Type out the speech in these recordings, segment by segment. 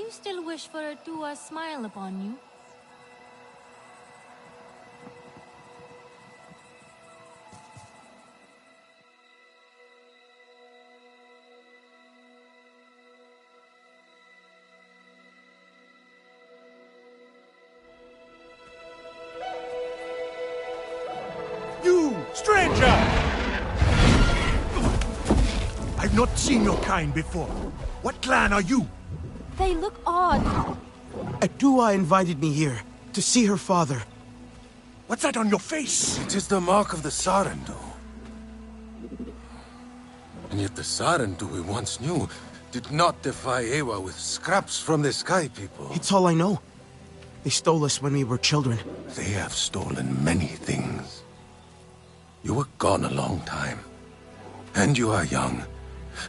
you still wish for her to smile upon you? You, stranger! I've not seen your kind before. What clan are you? They look odd. Adua invited me here to see her father. What's that on your face? It is the mark of the Sarentu. And yet the Sarentu we once knew did not defy Ewa with scraps from the Sky People. It's all I know. They stole us when we were children. They have stolen many things. You were gone a long time. And you are young.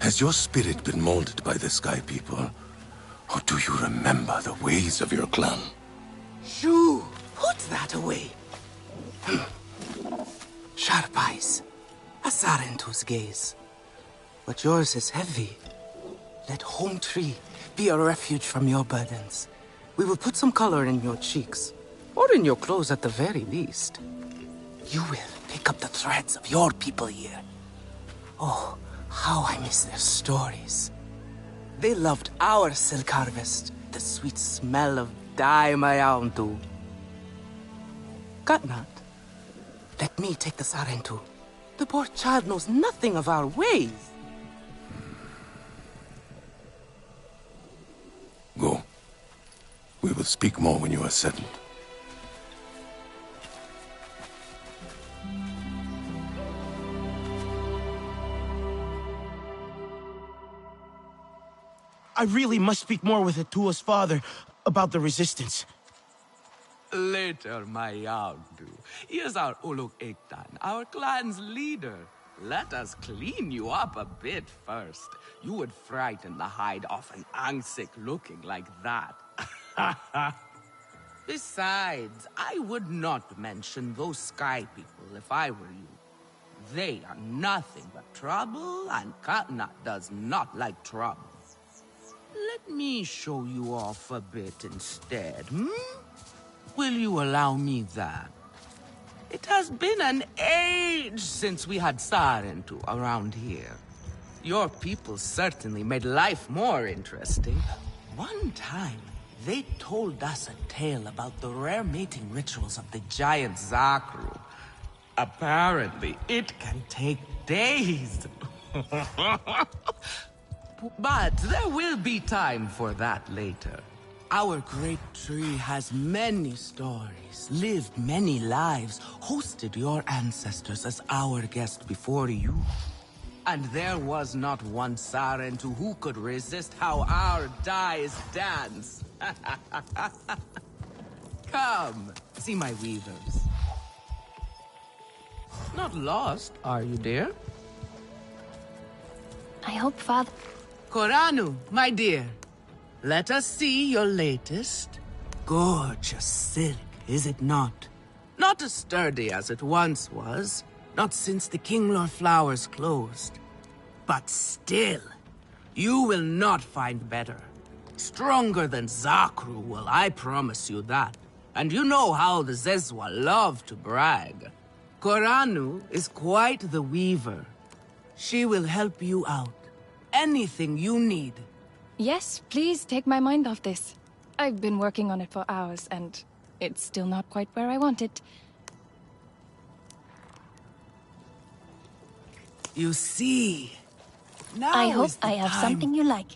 Has your spirit been molded by the Sky People? Or do you remember the ways of your clan? Shoo! Put that away! Sharp eyes. A Sarentu's gaze. But yours is heavy. Let Home Tree be a refuge from your burdens. We will put some color in your cheeks. Or in your clothes at the very least. You will pick up the threads of your people here. Oh, how I miss their stories. They loved our silk harvest, the sweet smell of dye mayauntu. Katnat, let me take the Sarentu. The poor child knows nothing of our ways. Go. We will speak more when you are settled. I really must speak more with Atua's father about the resistance. Later, Mayauntu. Here's our Uluk Ektan, our clan's leader. Let us clean you up a bit first. You would frighten the hide off an Angsik looking like that. Besides, I would not mention those Sky People if I were you. They are nothing but trouble, and Katnat does not like trouble. Let me show you off a bit instead, Will you allow me that? It has been an age since we had Sarentu around here. Your people certainly made life more interesting. One time, they told us a tale about the rare mating rituals of the giant Zakru. Apparently, it can take days. But there will be time for that later. Our great tree has many stories, lived many lives, hosted your ancestors as our guest before you. And there was not one Sarentu who could resist how our dyes dance. Come, see my weavers. Not lost, are you, dear? I hope Father... Koranu, my dear, let us see your latest. Gorgeous silk, is it not? Not as sturdy as it once was, not since the Kinglor flowers closed. But still, you will not find better. Stronger than Zakru will, I promise you that. And you know how the Zezwa love to brag. Koranu is quite the weaver. She will help you out. Anything you need. Yes, please take my mind off this. I've been working on it for hours, and it's still not quite where I want it. You see, now I hope is the I have time. something you like.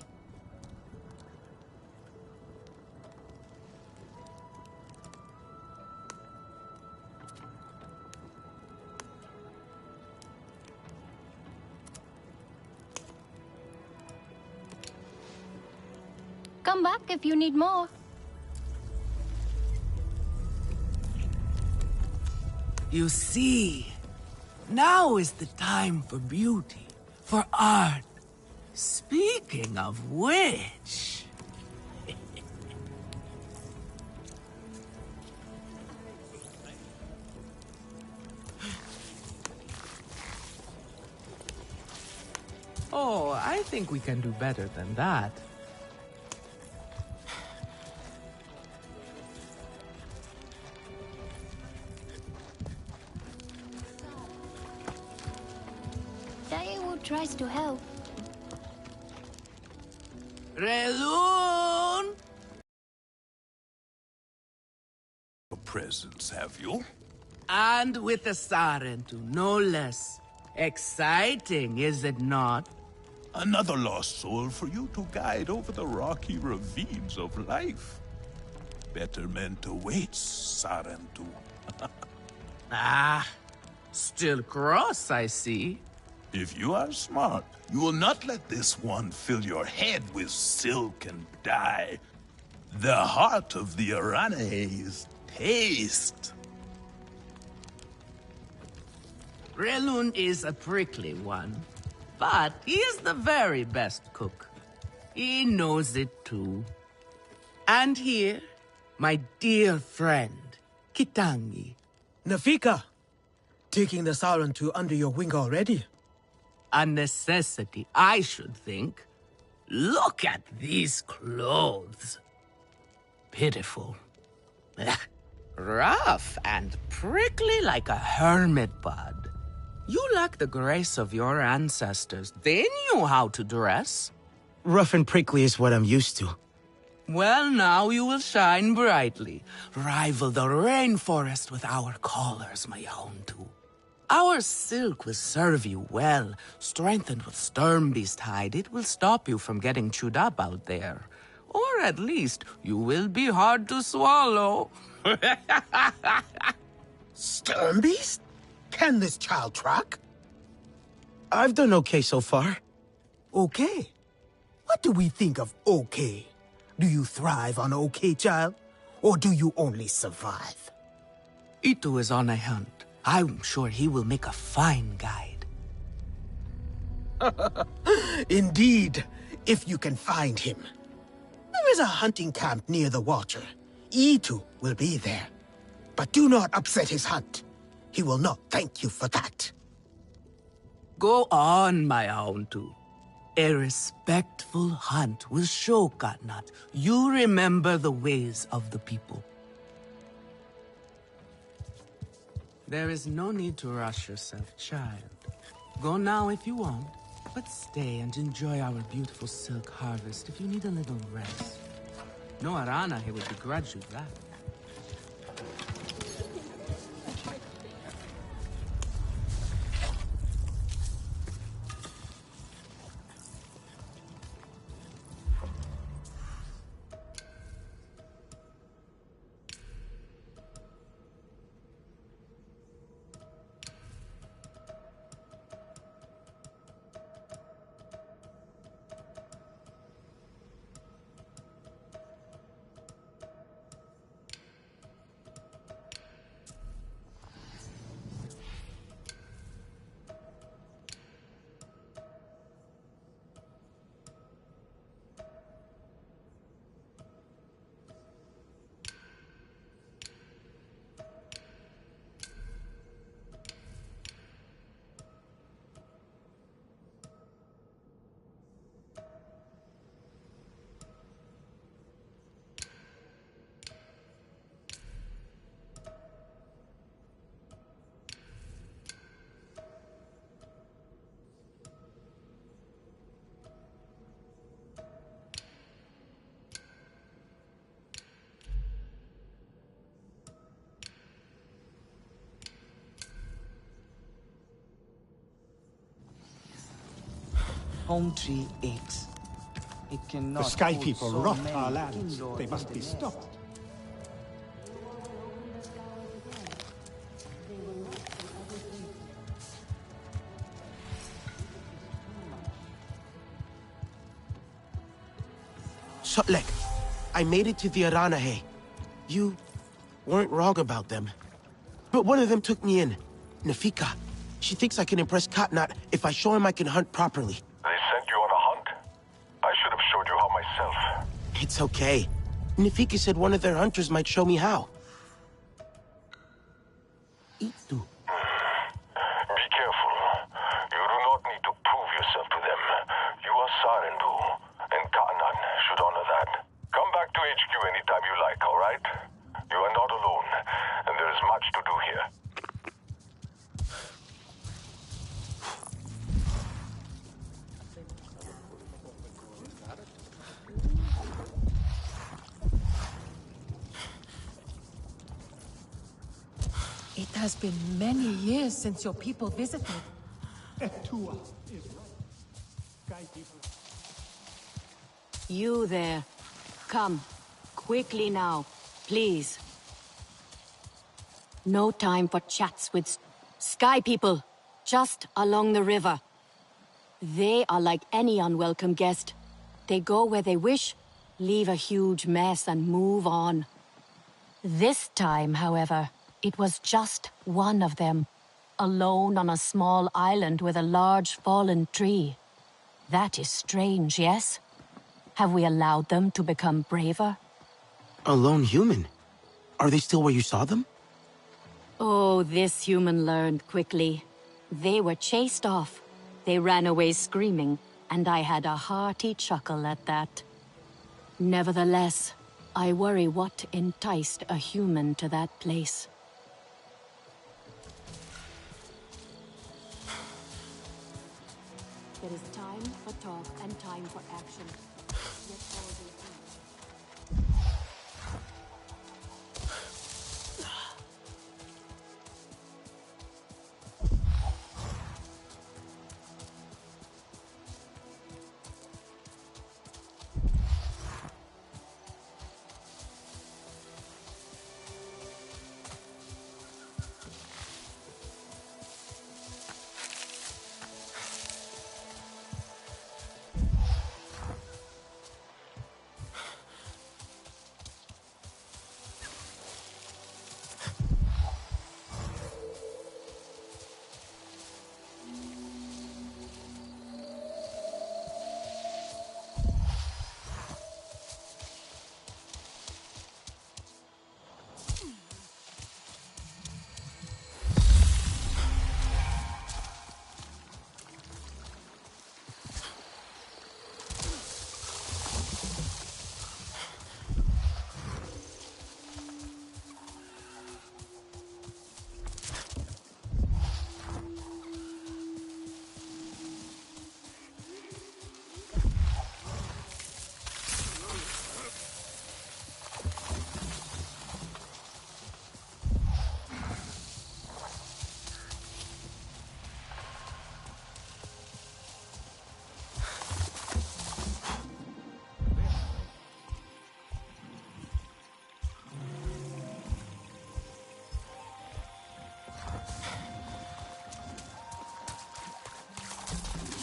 Come back if you need more. You see, now is the time for beauty, for art. Speaking of which... Oh, I think we can do better than that. tries to help. Relun! Presents, have you? And with a Sarentu, no less. Exciting, is it not? Another lost soul for you to guide over the rocky ravines of life. Betterment awaits, Sarentu. Ah, still cross, I see. If you are smart, you will not let this one fill your head with silk and dye. The heart of the Arane is taste. Relun is a prickly one, but he is the very best cook. He knows it too. And here, my dear friend, Kitangi. Nafika, taking the Sarentu under your wing already. A necessity, I should think. Look at these clothes. Pitiful. Rough and prickly like a hermit bud. You lack the grace of your ancestors. They knew how to dress. Rough and prickly is what I'm used to. Well, now you will shine brightly. Rival the rainforest with our collars, my Houndu. Our silk will serve you well. Strengthened with Sturmbeast hide, it will stop you from getting chewed up out there. Or at least, you will be hard to swallow. Sturmbeast? Can this child track? I've done okay so far. Okay. What do we think of okay? Do you thrive on okay, child? Or do you only survive? Itu is on a hunt. I'm sure he will make a fine guide. Indeed, if you can find him. There is a hunting camp near the Watcher. Itu will be there. But do not upset his hunt. He will not thank you for that. Go on, my Houndu. A respectful hunt will show Katnat you remember the ways of the people. There is no need to rush yourself, child. Go now if you want, but stay and enjoy our beautiful silk harvest if you need a little rest. No Arana here would begrudge you that. Home tree aches. It cannot. The Sky hold People so rot many our lands. indoor They must be destination. stopped. Sotlek, I made it to the Aranahe. You weren't wrong about them. But one of them took me in. Nafika. She thinks I can impress Katnat if I show him I can hunt properly. They sent you on a hunt? I should have showed you how myself. It's okay. Nafika said one of their hunters might show me how. Itu. Be careful. You do not need to prove yourself to them. You are Sarendu, and Ka'anan should honor that. Come back to HQ anytime you like, all right? You are not alone, and there is much to do here. It has been many years since your people visited. Etua is right. Sky people. You there. Come. Quickly now. Please. No time for chats with Sky people. Just along the river. They are like any unwelcome guest. They go where they wish, leave a huge mess and move on. This time, however, it was just one of them. Alone on a small island with a large fallen tree. That is strange, yes? Have we allowed them to become braver? A lone human? Are they still where you saw them? Oh, this human learned quickly. They were chased off. They ran away screaming, and I had a hearty chuckle at that. Nevertheless, I worry what enticed a human to that place. There is time for talk and time for action. Yet all they do.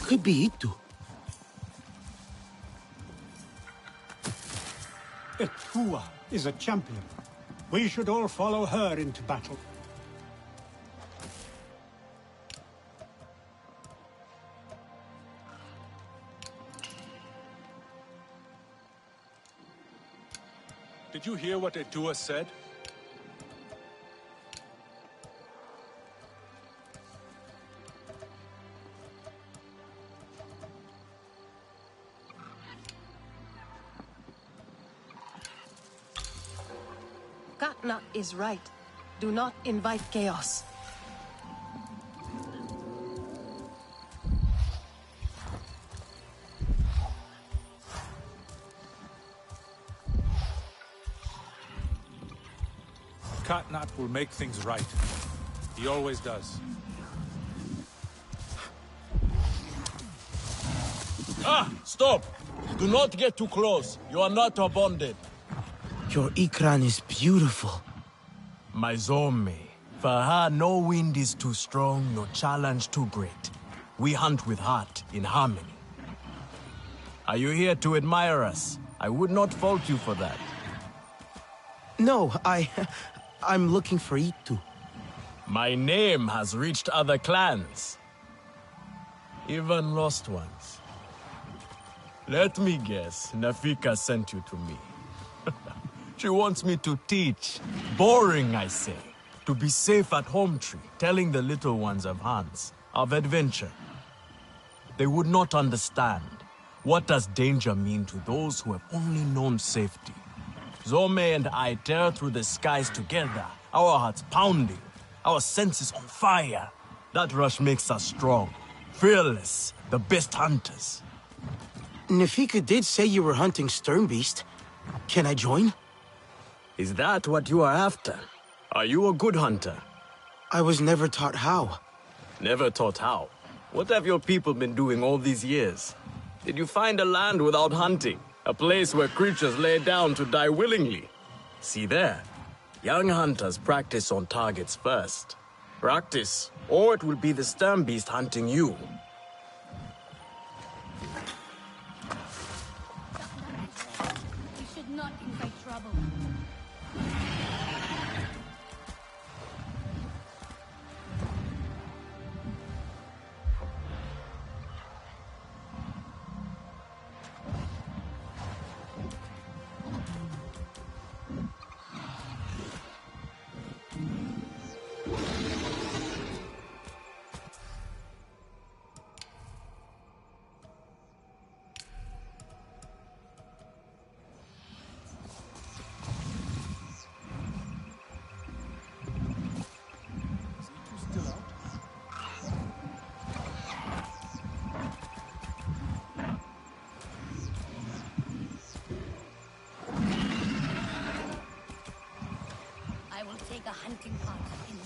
Could be Itu. Etua is a champion. We should all follow her into battle. Did you hear what Etua said? Katna is right. Do not invite chaos. Katnat will make things right. He always does. Ah! Stop! Do not get too close. You are not bonded. Your Ikran is beautiful. My Zome. For her, no wind is too strong, no challenge too great. We hunt with heart, in harmony. Are you here to admire us? I would not fault you for that. No, I'm looking for Itu. My name has reached other clans. Even lost ones. Let me guess, Nafika sent you to me. She wants me to teach. Boring, I say. To be safe at home tree, telling the little ones of Hans, of adventure. They would not understand. What does danger mean to those who have only known safety? Zome and I tear through the skies together, our hearts pounding, our senses on fire. That rush makes us strong, fearless, the best hunters. Nafika did say you were hunting Sternbeast. Can I join? Is that what you are after? Are you a good hunter? I was never taught how. Never taught how? What have your people been doing all these years? Did you find a land without hunting? A place where creatures lay down to die willingly? See there. Young hunters practice on targets first. Practice, or it will be the stern beast hunting you. We should not invite trouble. I will take a hunting part in the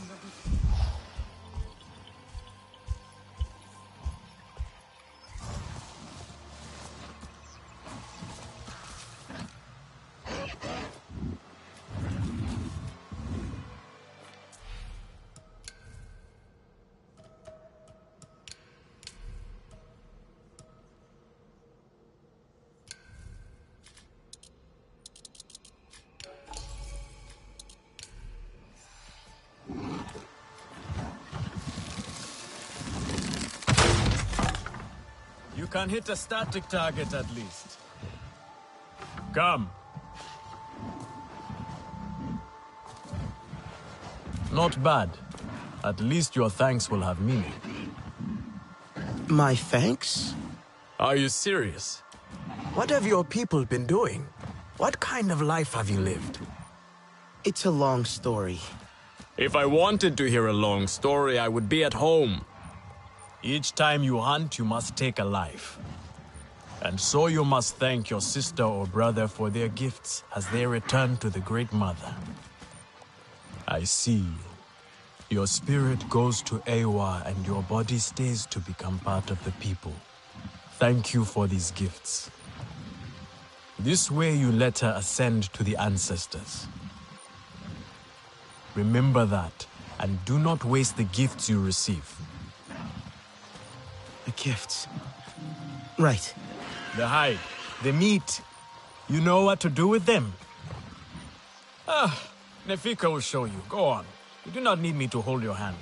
You can hit a static target at least. Come. Not bad. At least your thanks will have meaning. My thanks? Are you serious? What have your people been doing? What kind of life have you lived? It's a long story. If I wanted to hear a long story, I would be at home. Each time you hunt, you must take a life. And so you must thank your sister or brother for their gifts as they return to the Great Mother. I see. Your spirit goes to Ewa and your body stays to become part of the people. Thank you for these gifts. This way you let her ascend to the ancestors. Remember that, and do not waste the gifts you receive. The gifts. Right. The hide, the meat. You know what to do with them. Nefika will show you. Go on. You do not need me to hold your hand.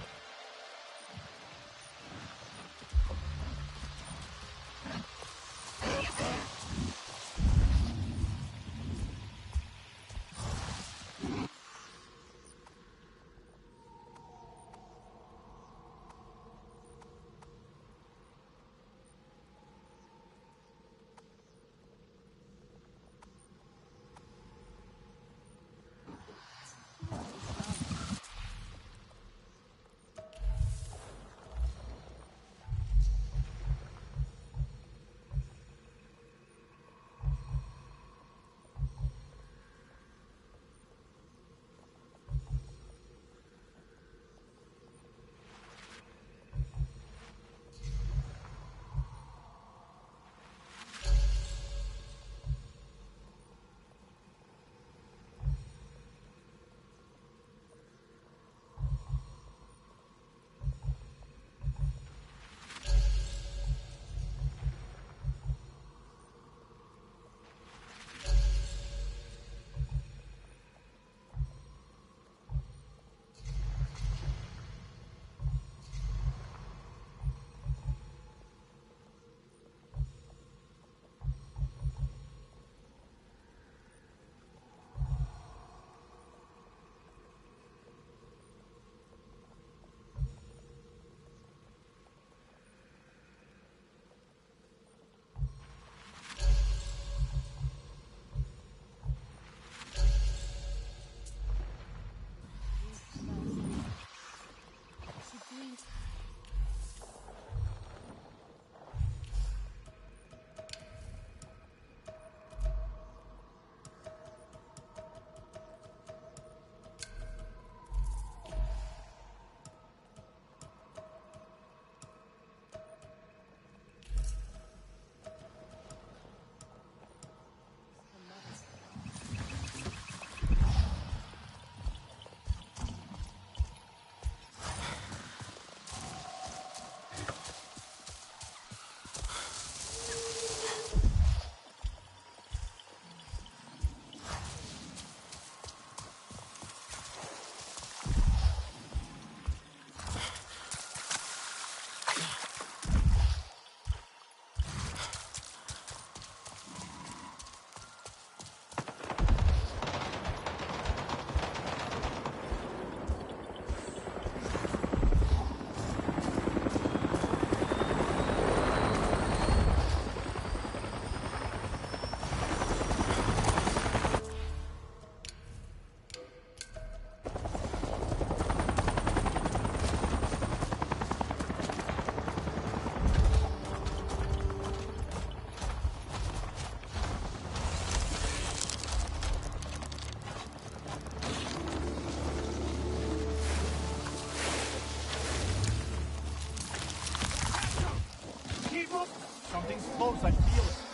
getting close, I feel it.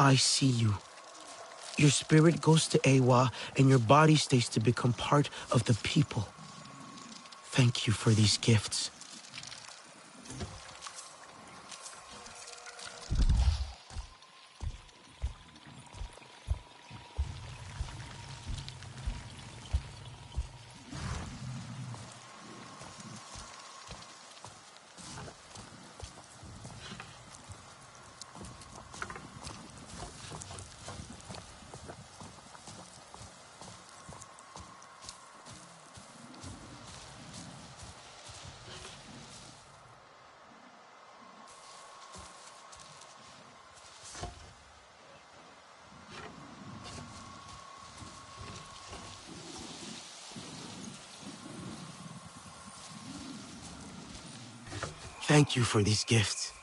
I see you. Your spirit goes to Ewa, and your body stays to become part of the people. Thank you for these gifts. Thank you for these gifts.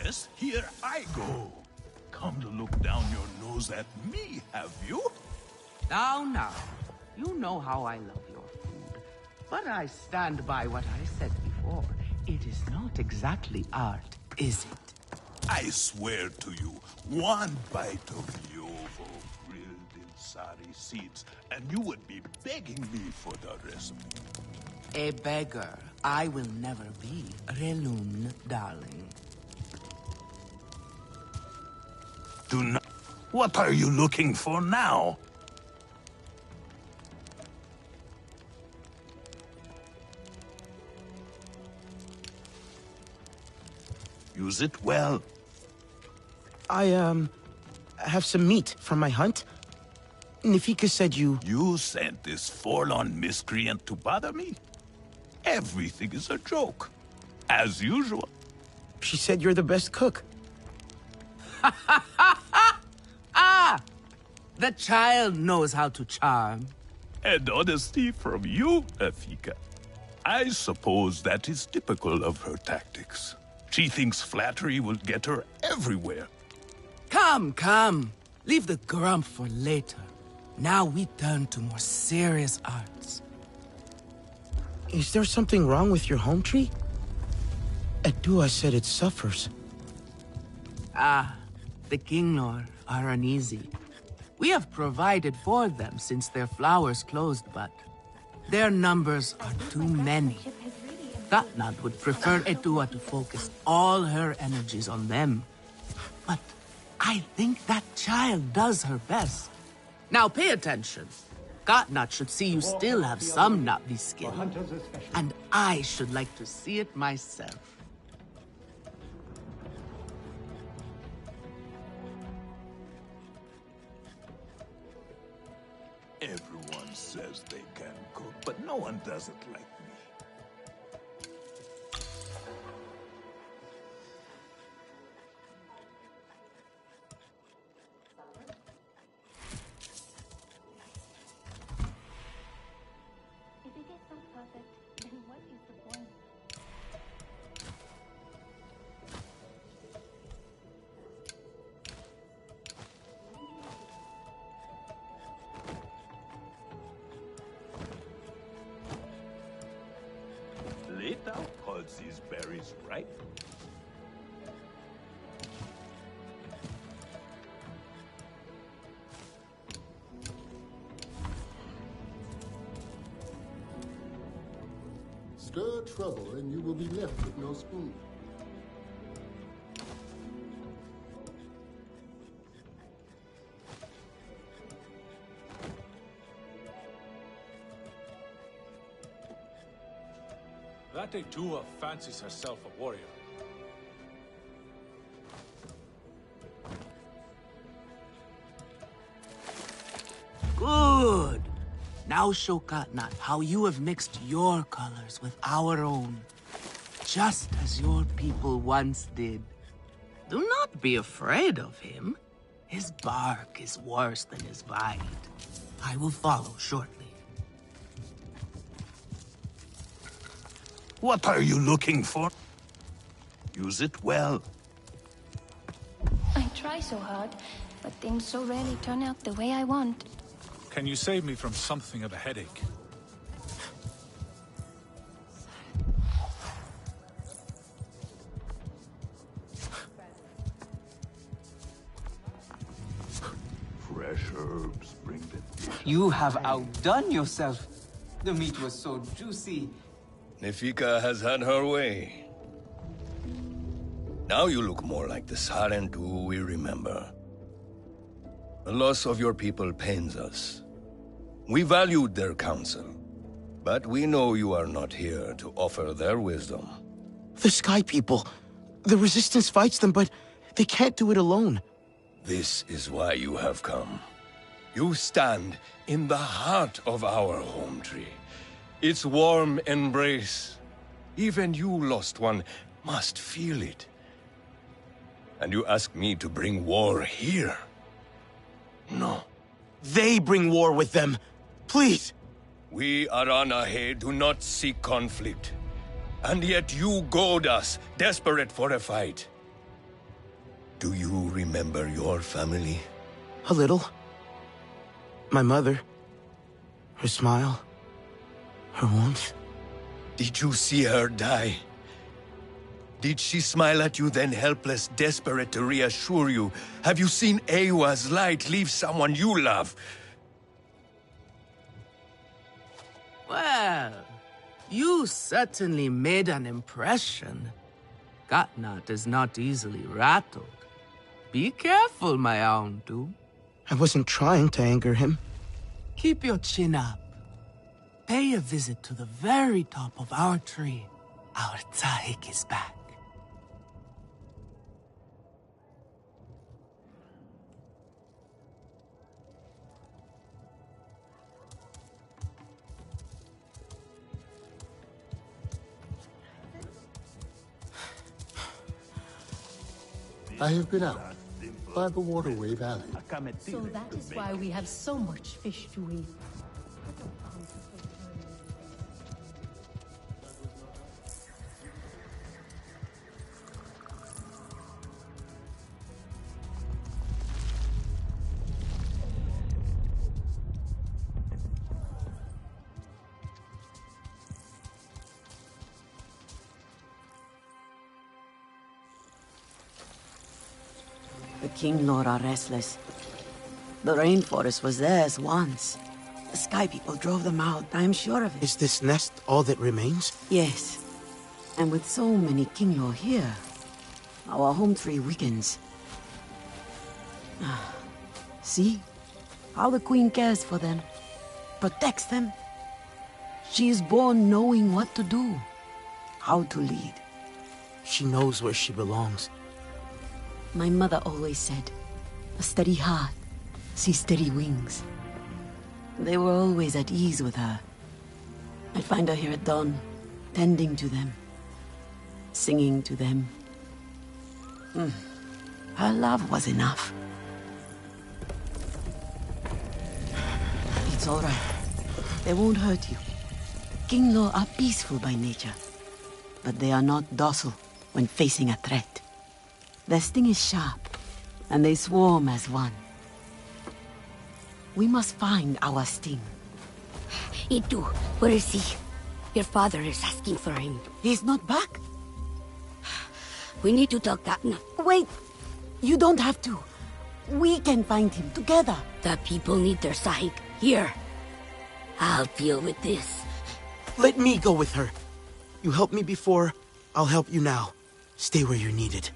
Yes, here I go. Come to look down your nose at me, have you? Now. You know how I love your food. But I stand by what I said before. It is not exactly art, is it? I swear to you, one bite of Yovo grilled in sari seeds, and you would be begging me for the recipe. A beggar. I will never be. Relun, darling. Do not... What are you looking for now? Use it well. I have some meat from my hunt. Nafika said you... You sent this forlorn miscreant to bother me? Everything is a joke. As usual. She said you're the best cook. Ah! The child knows how to charm. And honesty from you, Nafika. I suppose that is typical of her tactics. She thinks flattery will get her everywhere. Come. Leave the grump for later. Now we turn to more serious arts. Is there something wrong with your home tree? Edua said it suffers. The Kinglor are uneasy. We have provided for them since their flowers closed, but their numbers are too many. Gatnat would prefer Edua to focus all her energies on them. But I think that child does her best. Now pay attention. Gatnat should see you still have some Navi skill. And I should like to see it myself. Everyone says they can cook, but no one does it like me. If it is so perfect, then what is the point? Later calls these berries ripe. Stir trouble and you will be left with no spoon. That Edua fancies herself a warrior. Good. Now show Gatnat how you have mixed your colors with our own. Just as your people once did. Do not be afraid of him. His bark is worse than his bite. I will follow shortly. What are you looking for? Use it well. I try so hard, but things so rarely turn out the way I want. Can you save me from something of a headache? Fresh herbs bring the dish. You have outdone yourself. The meat was so juicy. Nefika has had her way. Now you look more like the Sarentu we remember. The loss of your people pains us. We valued their counsel, but we know you are not here to offer their wisdom. The Sky People. The Resistance fights them, but they can't do it alone. This is why you have come. You stand in the heart of our home tree. Its warm embrace. Even you, lost one, must feel it. And you ask me to bring war here? No. They bring war with them. Please. We Aranahe do not seek conflict. And yet you goad us, desperate for a fight. remember your family? A little. My mother. Her smile. Her warmth. Did you see her die? Did she smile at you then, helpless, desperate to reassure you? Have you seen Ewa's light leave someone you love? Well, you certainly made an impression. Katnat is not easily rattled. Be careful, my Auntu. I wasn't trying to anger him. Keep your chin up. Pay a visit to the very top of our tree. Our Tsahik is back. I have been out by the waterway valley. So that is why we have so much fish to eat. The King Lord are restless. The rainforest was theirs once. The Sky People drove them out, I'm sure of it. Is this nest all that remains? Yes. And with so many King Lord here, our home tree weakens. See? How the Queen cares for them. Protects them. She is born knowing what to do. How to lead. She knows where she belongs. My mother always said, a steady heart sees steady wings. They were always at ease with her. I'd find her here at dawn, tending to them, singing to them. Her love was enough. It's all right. They won't hurt you. King Lo are peaceful by nature, but they are not docile when facing a threat. Their sting is sharp, and they swarm as one. We must find our sting. Itu, where is he? Your father is asking for him. He's not back. We need to tell Katna. Wait! You don't have to. We can find him together. The people need their Sahik here. I'll deal with this. Let me go with her. You helped me before, I'll help you now. Stay where you're needed.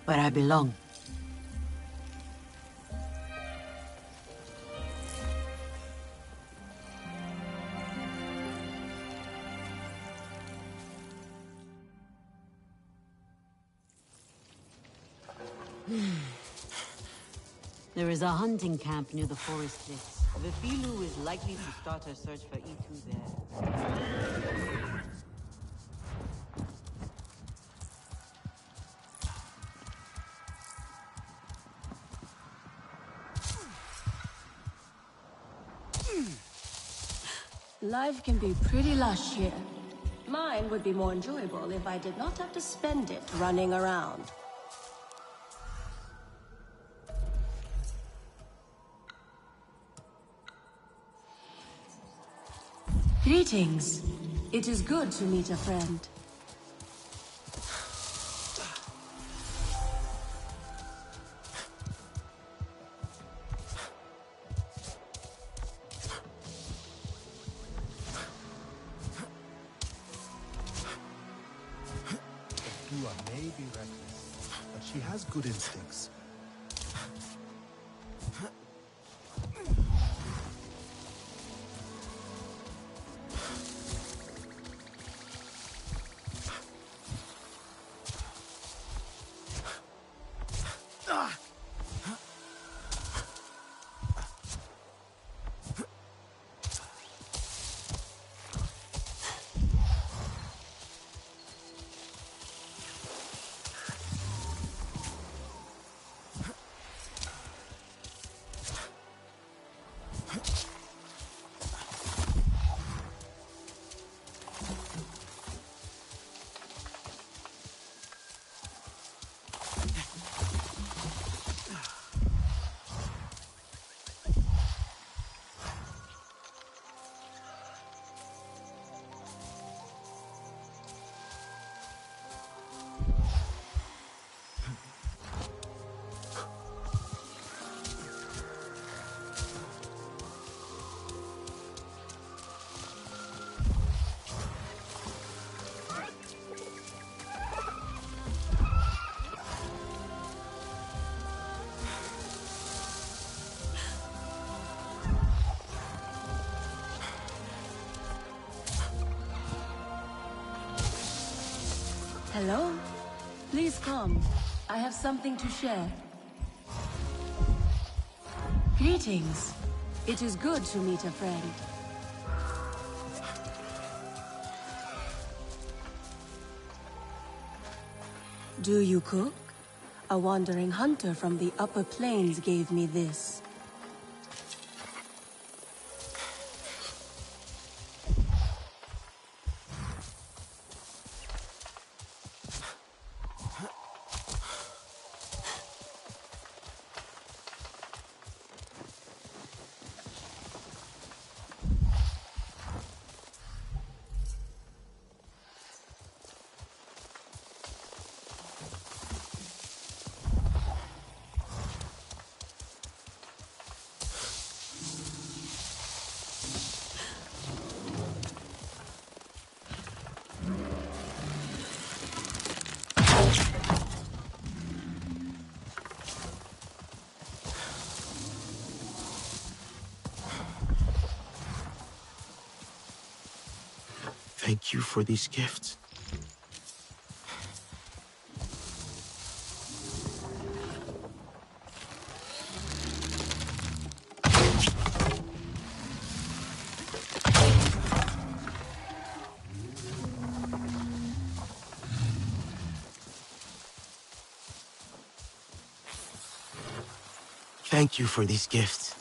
Where I belong. There is a hunting camp near the forest cliffs. Vifilu is likely to start her search for Itu there. Life can be pretty lush here. Mine would be more enjoyable if I did not have to spend it running around. Greetings. It is good to meet a friend. Dua may be reckless, but she has good instincts. Hello? Please come. I have something to share. Greetings. It is good to meet a friend. Do you cook? A wandering hunter from the upper plains gave me this. Thank you for these gifts. Thank you for these gifts.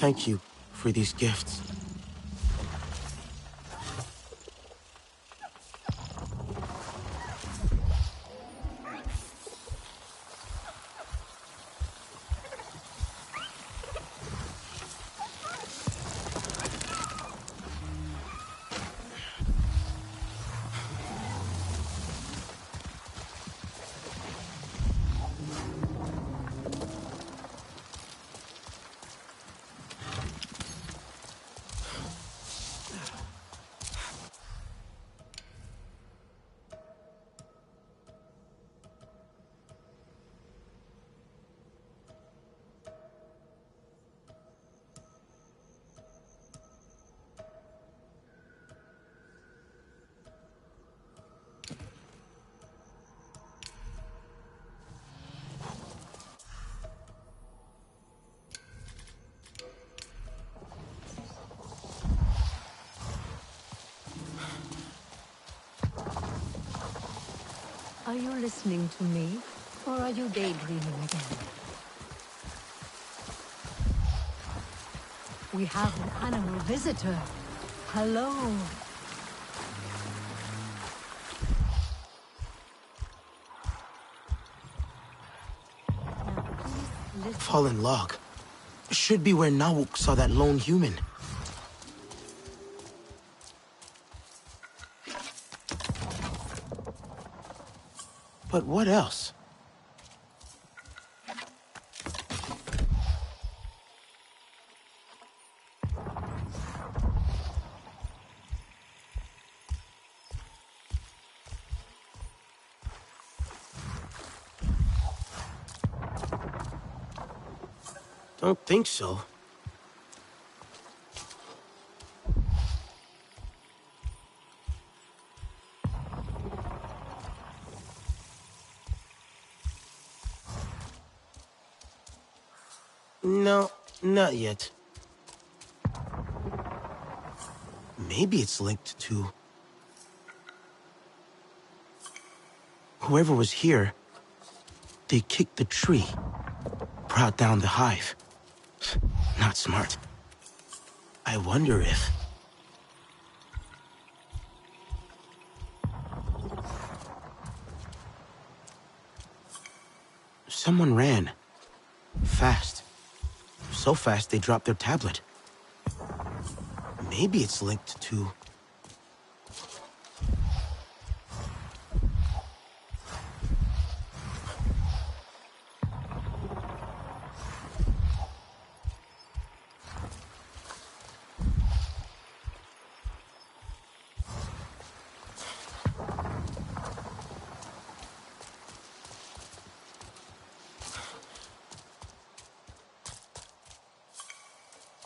Thank you for these gifts. Are you listening to me, or are you daydreaming again? We have an animal visitor. Hello. Fallen log. Should be where Nawuk saw that lone human. But what else? Don't think so. No, not yet. Maybe it's linked to... Whoever was here, they kicked the tree, brought down the hive. Not smart. I wonder if... Someone ran. Fast. So fast they dropped their tablet. Maybe it's linked to...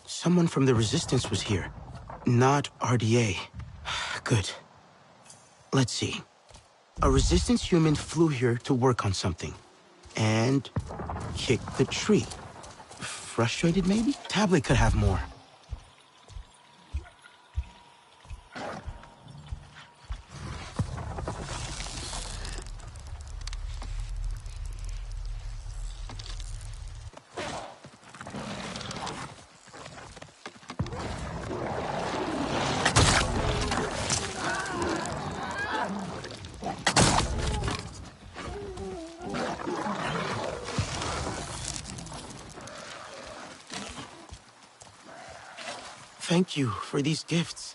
Someone from the Resistance was here. Not RDA. Good. Let's see. A Resistance human flew here to work on something. And... kicked the tree. Frustrated, maybe? Tablet could have more. Thank you for these gifts.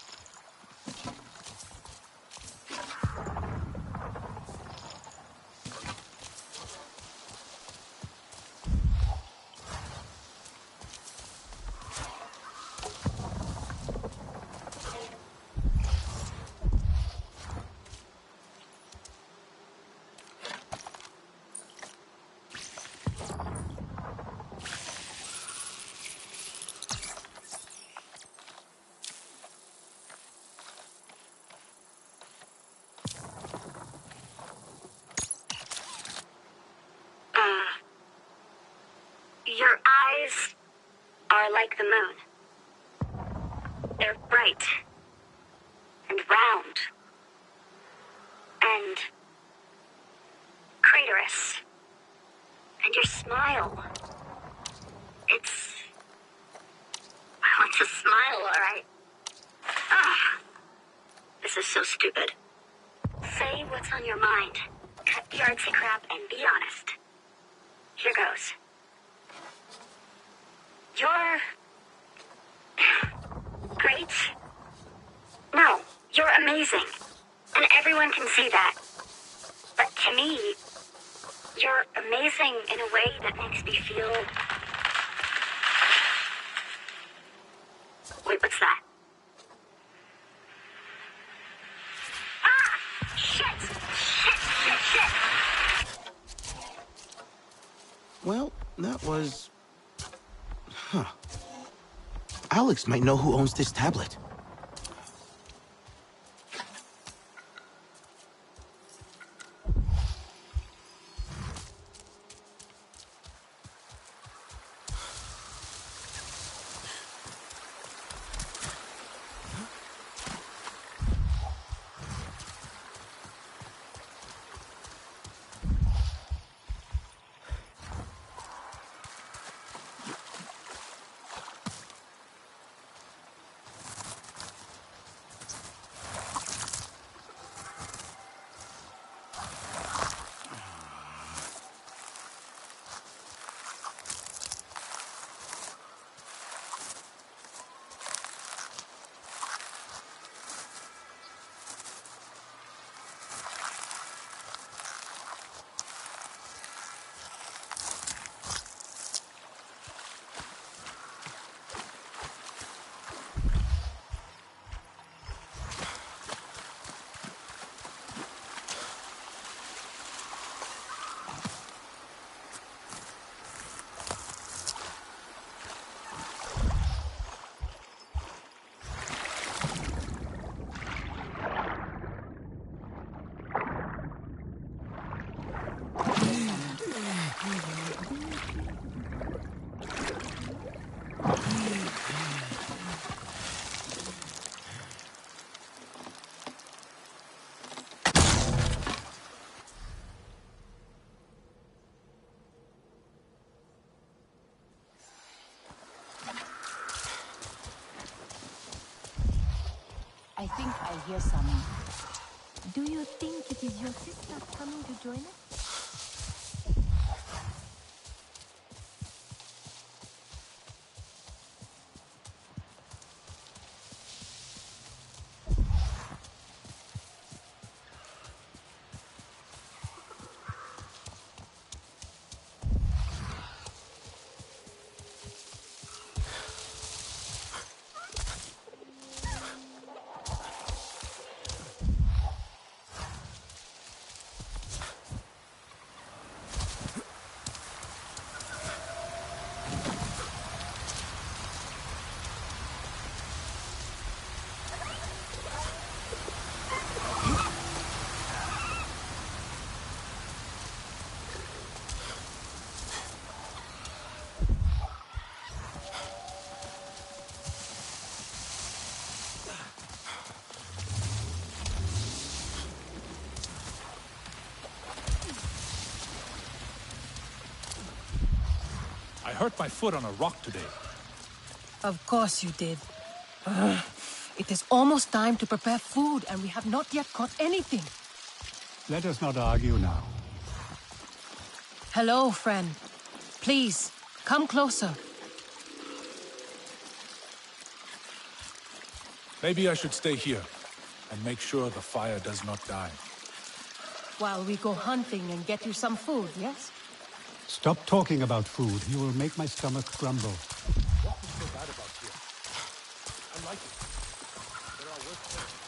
Your eyes are like the moon. They're bright and round and craterous. And your smile, it's a smile, all right. This is so stupid. Say what's on your mind. Cut the artsy crap and be honest. Here goes. You're... great? No, you're amazing. And everyone can see that. But to me, you're amazing in a way that makes me feel... Wait, what's that? Ah! Shit! Well, that was... Huh. Alex might know who owns this tablet. I think I hear some. Do you think it is your sister coming to join us? I hurt my foot on a rock today. Of course you did. It is almost time to prepare food, and we have not yet caught anything. Let us not argue now. Hello, friend. Please, come closer. Maybe I should stay here and make sure the fire does not die. While we go hunting and get you some food, yes? Stop talking about food. You will make my stomach grumble. What is so bad about here? I like it. There are worse things.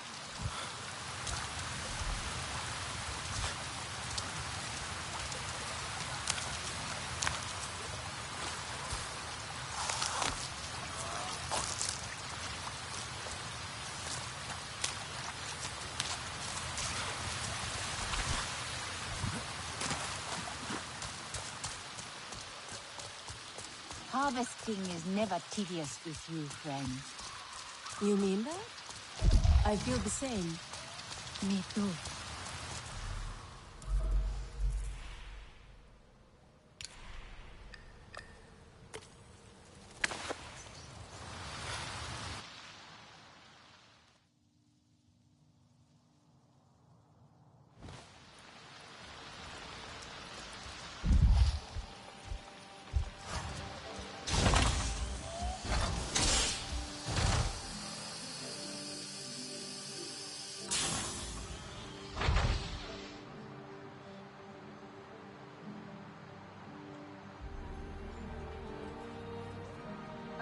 Harvesting is never tedious with you, friend. You mean that? I feel the same. Me too.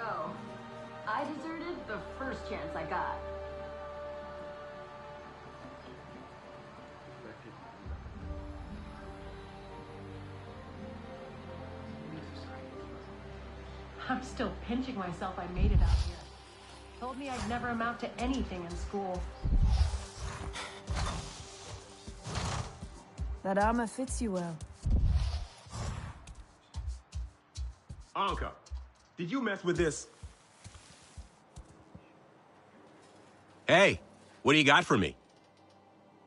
Oh, I deserted the first chance I got. I'm still pinching myself I made it out here. Told me I'd never amount to anything in school. That armor fits you well. Anka, did you mess with this? Hey, what do you got for me?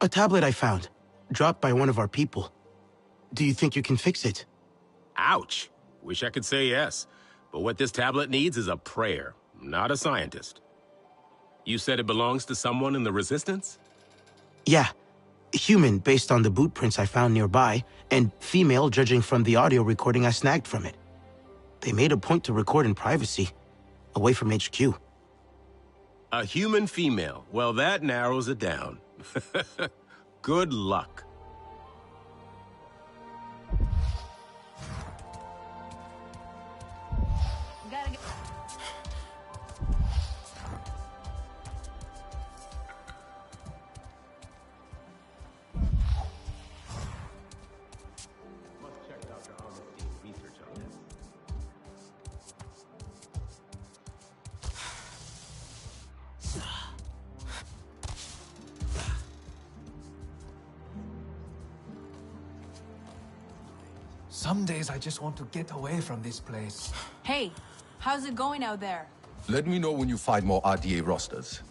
A tablet I found, dropped by one of our people. Do you think you can fix it? Ouch. Wish I could say yes. But what this tablet needs is a prayer, not a scientist. You said it belongs to someone in the Resistance? Yeah. Human, based on the boot prints I found nearby, and female, judging from the audio recording I snagged from it. They made a point to record in privacy, away from HQ. A human female. Well, that narrows it down. Good luck. Some days I just want to get away from this place. Hey, how's it going out there? Let me know when you find more RDA rosters.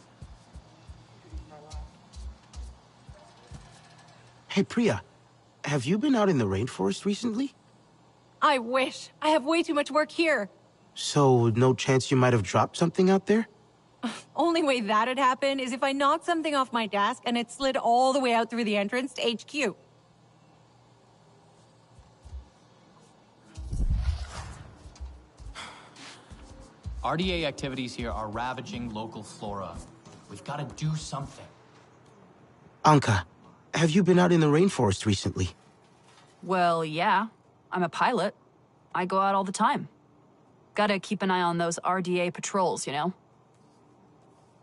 Hey, Priya. Have you been out in the rainforest recently? I wish. I have way too much work here. So, no chance you might have dropped something out there? Only way that'd happen is if I knocked something off my desk and it slid all the way out through the entrance to HQ. RDA activities here are ravaging local flora. We've got to do something. Anka, have you been out in the rainforest recently? Well, yeah. I'm a pilot. I go out all the time. Gotta keep an eye on those RDA patrols, you know?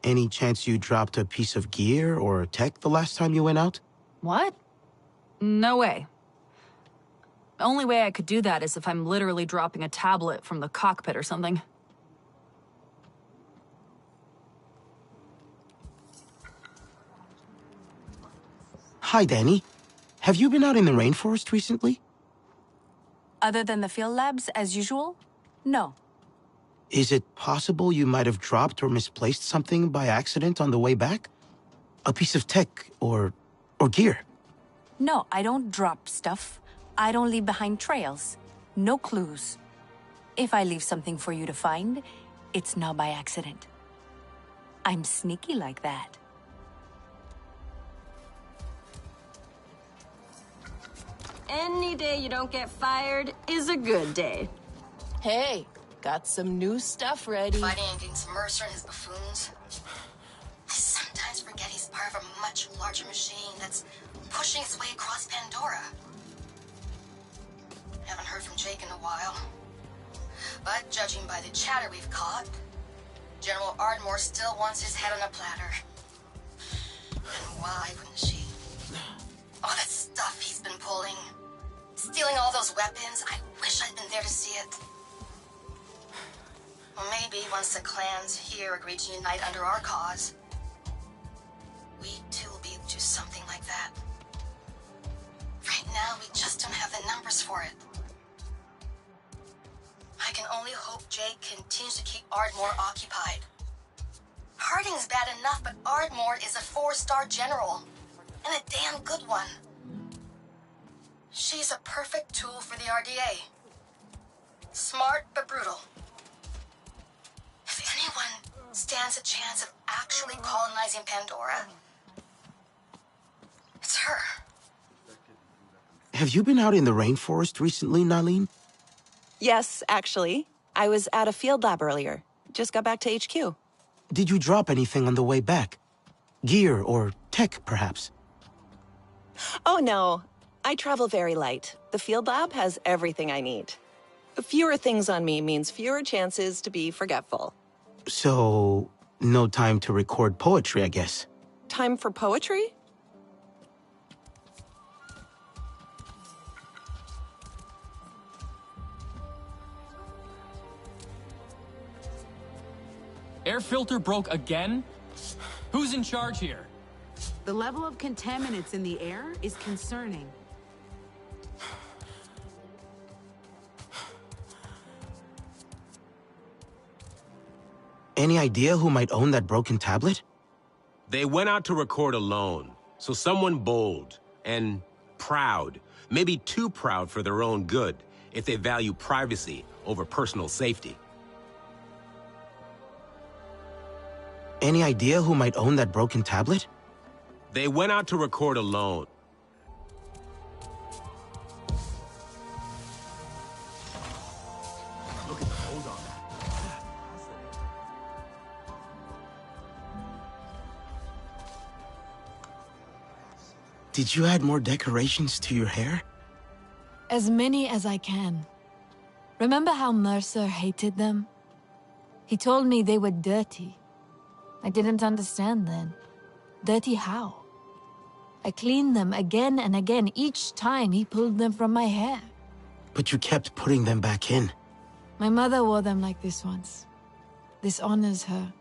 Any chance you dropped a piece of gear or tech the last time you went out? What? No way. The only way I could do that is if I'm literally dropping a tablet from the cockpit or something. Hi, Danny. Have you been out in the rainforest recently? Other than the field labs, as usual? No. Is it possible you might have dropped or misplaced something by accident on the way back? A piece of tech or gear? No, I don't drop stuff. I don't leave behind trails. No clues. If I leave something for you to find, it's not by accident. I'm sneaky like that. Any day you don't get fired is a good day. Hey, got some new stuff ready. Fighting against Mercer and his buffoons. I sometimes forget he's part of a much larger machine that's pushing its way across Pandora. Haven't heard from Jake in a while. But judging by the chatter we've caught, General Ardmore still wants his head on a platter. And why wouldn't she? All that stuff he's been pulling. Stealing all those weapons. I wish I'd been there to see it. Well, maybe once the clans here agree to unite under our cause, we too will be able to do something like that. Right now, we just don't have the numbers for it. I can only hope Jake continues to keep Ardmore occupied. Harding's bad enough, but Ardmore is a 4-star general. And a damn good one. She's a perfect tool for the RDA. Smart but brutal. If anyone stands a chance of actually colonizing Pandora, it's her. Have you been out in the rainforest recently, Nalin? Yes, actually. I was at a field lab earlier. Just got back to HQ. Did you drop anything on the way back? Gear or tech, perhaps? Oh, no. I travel very light. The field lab has everything I need. Fewer things on me means fewer chances to be forgetful. So, no time to record poetry, I guess. Time for poetry? Air filter broke again? Who's in charge here? The level of contaminants in the air is concerning. Any idea who might own that broken tablet? They went out to record alone, so someone bold and proud, maybe too proud for their own good, if they value privacy over personal safety. Any idea who might own that broken tablet? They went out to record alone. Look at the hold on that. Did you add more decorations to your hair? As many as I can. Remember how Mercer hated them? He told me they were dirty. I didn't understand then. Dirty how? I cleaned them again and again each time he pulled them from my hair. But you kept putting them back in. My mother wore them like this once. This honors her.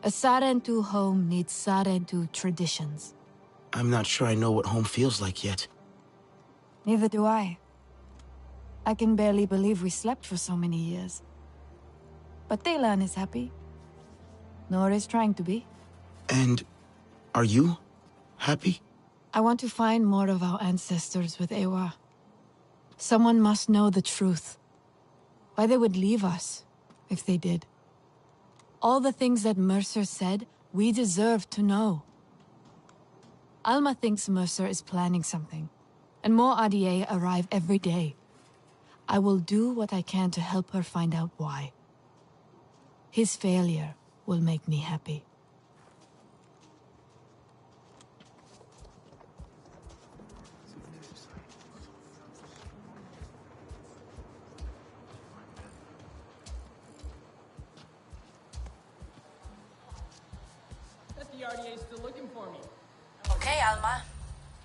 A Sarentu home needs Sarentu traditions. I'm not sure I know what home feels like yet. Neither do I. I can barely believe we slept for so many years. But Taylan is happy. Nor is trying to be. And are you happy? I want to find more of our ancestors with Ewa. Someone must know the truth. Why they would leave us, if they did. All the things that Mercer said, we deserve to know. Alma thinks Mercer is planning something, and more RDA arrive every day. I will do what I can to help her find out why. His failure will make me happy. The RDA is still looking for me. Okay, Alma.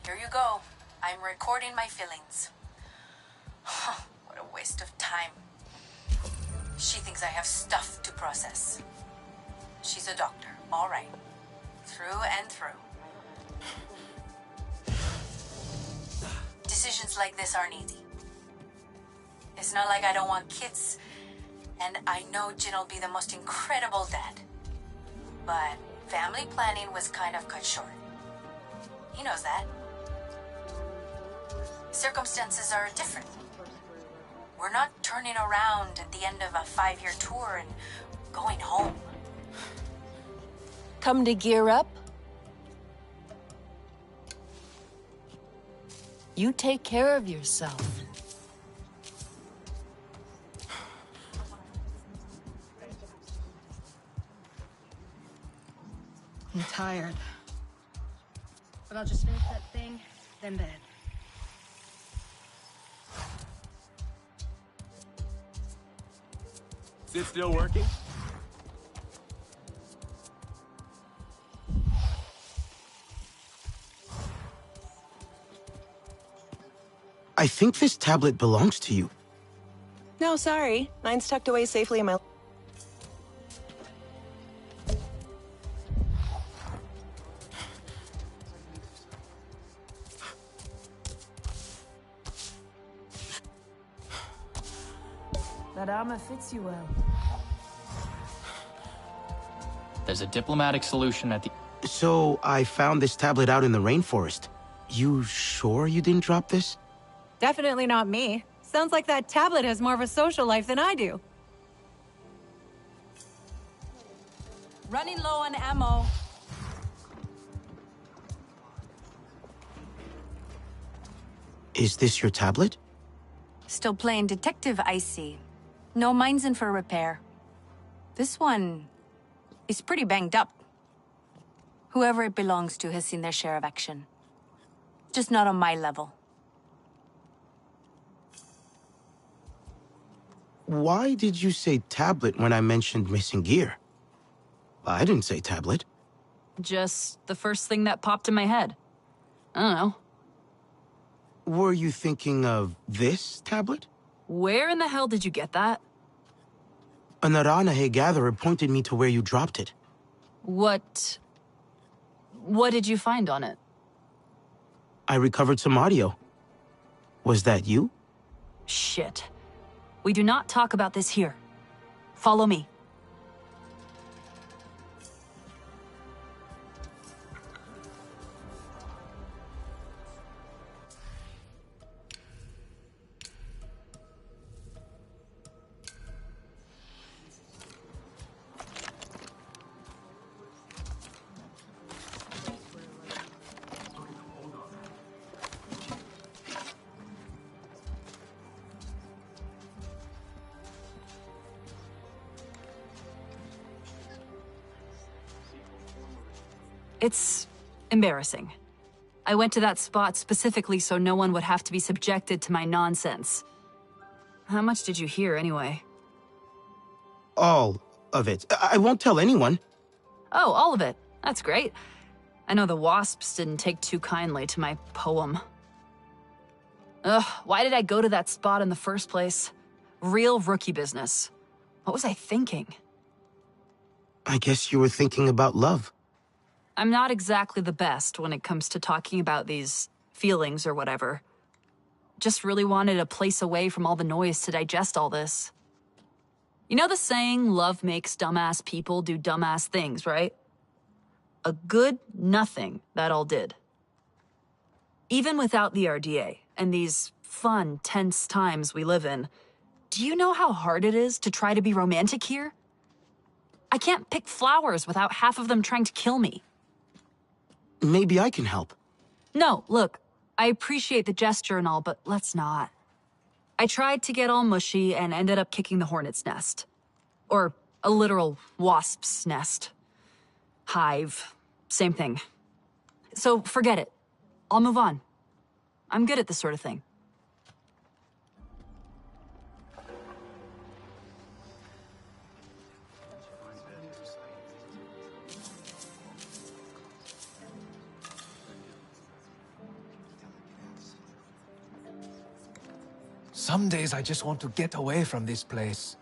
Here you go. I'm recording my feelings. What a waste of time. She thinks I have stuff to process. She's a doctor, all right. Through and through. Decisions like this aren't easy. It's not like I don't want kids, and I know Jin'll be the most incredible dad. But family planning was kind of cut short. He knows that. Circumstances are different. We're not turning around at the end of a 5-year tour and going home. Come to gear up? You take care of yourself. I'm tired. But I'll just finish that thing, then bed. Is it still working? I think this tablet belongs to you. No, sorry. Mine's tucked away safely in my... That armor fits you well. There's a diplomatic solution at the... So, I found this tablet out in the rainforest. You sure you didn't drop this? Definitely not me. Sounds like that tablet has more of a social life than I do. Running low on ammo. Is this your tablet? Still playing detective, I see. No, mine's in for repair. This one is pretty banged up. Whoever it belongs to has seen their share of action. Just not on my level. Why did you say tablet when I mentioned missing gear? I didn't say tablet. Just the first thing that popped in my head. I don't know. Were you thinking of this tablet? Where in the hell did you get that? An Aranahe gatherer pointed me to where you dropped it. What did you find on it? I recovered some audio. Was that you? Shit. We do not talk about this here. Follow me. It's embarrassing. I went to that spot specifically so no one would have to be subjected to my nonsense. How much did you hear, anyway? All of it. I won't tell anyone. Oh, all of it. That's great. I know the wasps didn't take too kindly to my poem. Ugh, why did I go to that spot in the first place? Real rookie business. What was I thinking? I guess you were thinking about love. I'm not exactly the best when it comes to talking about these feelings or whatever. Just really wanted a place away from all the noise to digest all this. You know the saying, love makes dumbass people do dumbass things, right? A good nothing that all did. Even without the RDA and these fun, tense times we live in, do you know how hard it is to try to be romantic here? I can't pick flowers without half of them trying to kill me. Maybe I can help. No, look, I appreciate the gesture and all, but let's not. I tried to get all mushy and ended up kicking the hornet's nest. Or a literal wasp's nest. Hive. Same thing. So forget it. I'll move on. I'm good at this sort of thing. Some days I just want to get away from this place.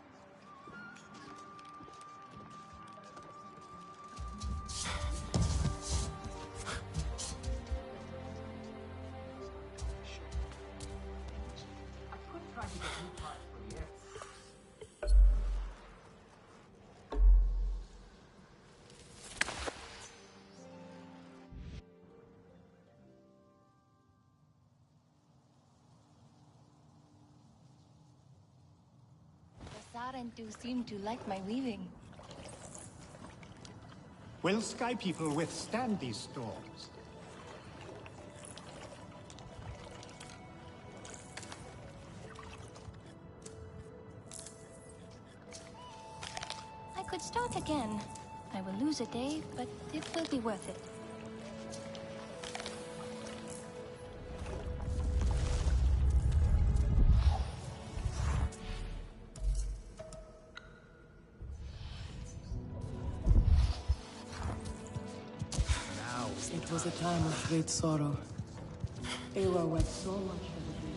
The Sarentu seem to like my weaving. Will Sky People withstand these storms? I could start again. I will lose a day, but it will be worth it. It was a time of great sorrow. Ewa wept so much for the dream.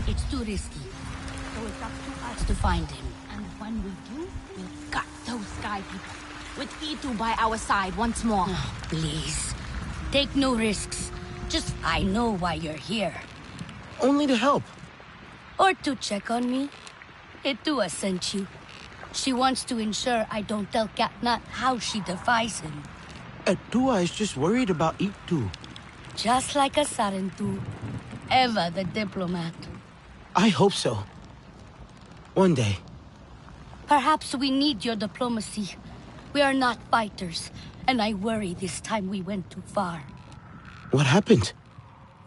It's too risky. So it's up to us to find him. And when we do, we'll gut those Sky People. With E2 by our side once more. Oh, please. Take no risks. Just, I know why you're here. Only to help. Or to check on me. Etua sent you. She wants to ensure I don't tell Katnat how she defies him. Etua is just worried about Itu. Just like a Sarentu. Eva the diplomat. I hope so. One day. Perhaps we need your diplomacy. We are not fighters, and I worry this time we went too far. What happened?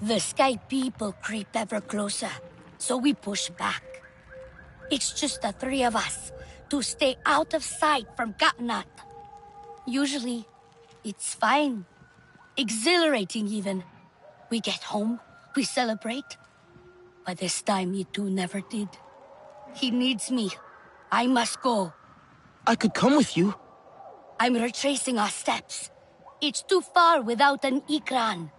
The Sky People creep ever closer, so we push back. It's just the three of us, to stay out of sight from Katnat. Usually, it's fine. Exhilarating even. We get home, we celebrate. But this time, Yitu never did. He needs me. I must go. I could come with you. I'm retracing our steps. It's too far without an Ikran.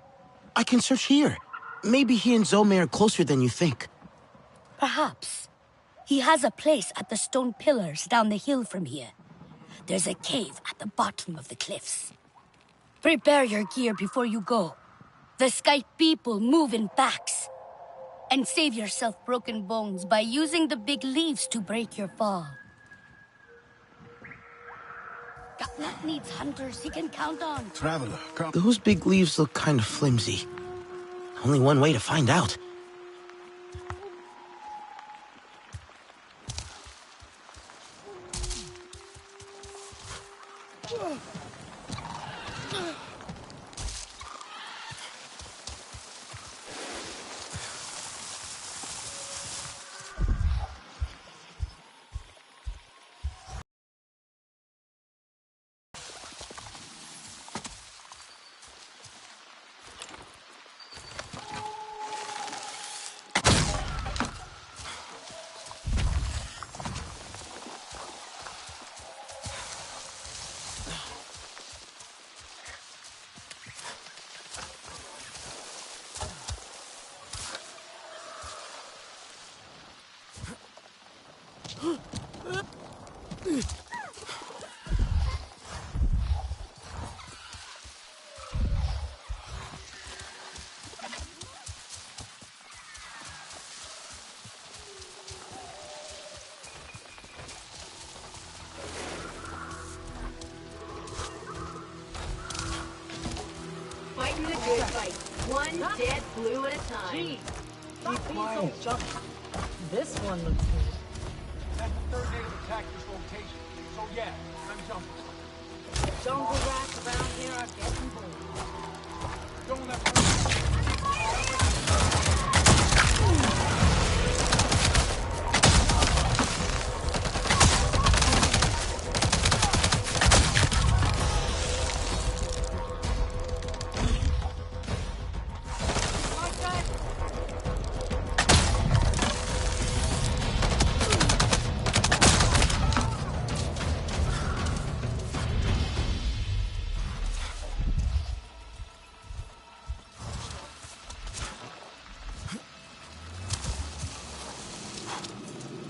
I can search here. Maybe he and Zome are closer than you think. Perhaps. He has a place at the stone pillars down the hill from here. There's a cave at the bottom of the cliffs. Prepare your gear before you go. The Sky people move in packs. And save yourself broken bones by using the big leaves to break your fall. Gatnat needs hunters he can count on. Traveler, come. Those big leaves look kind of flimsy. Only one way to find out. Fighting the good fight. One dead blue at a time. Gee, keep quiet. This one looks good. That's the third day of the cactus rotation. So yeah, I'm jumping. Jungle rats around here are getting bored. Don't let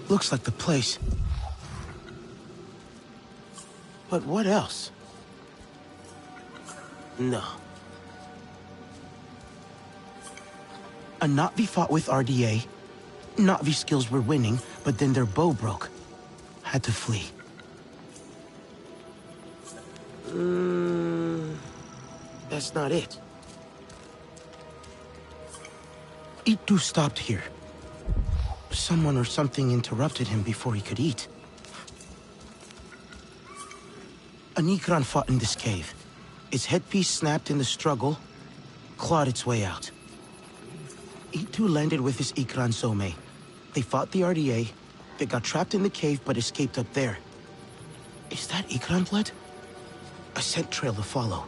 Looks like the place. But what else? No. A Na'vi fought with RDA. Na'vi skills were winning, but then their bow broke. Had to flee. That's not it. Itu stopped here. Someone or something interrupted him before he could eat. An Ikran fought in this cave. Its headpiece snapped in the struggle, clawed its way out. Itu landed with his Ikran Some. They fought the RDA. They got trapped in the cave but escaped up there. Is that Ikran blood? A scent trail to follow.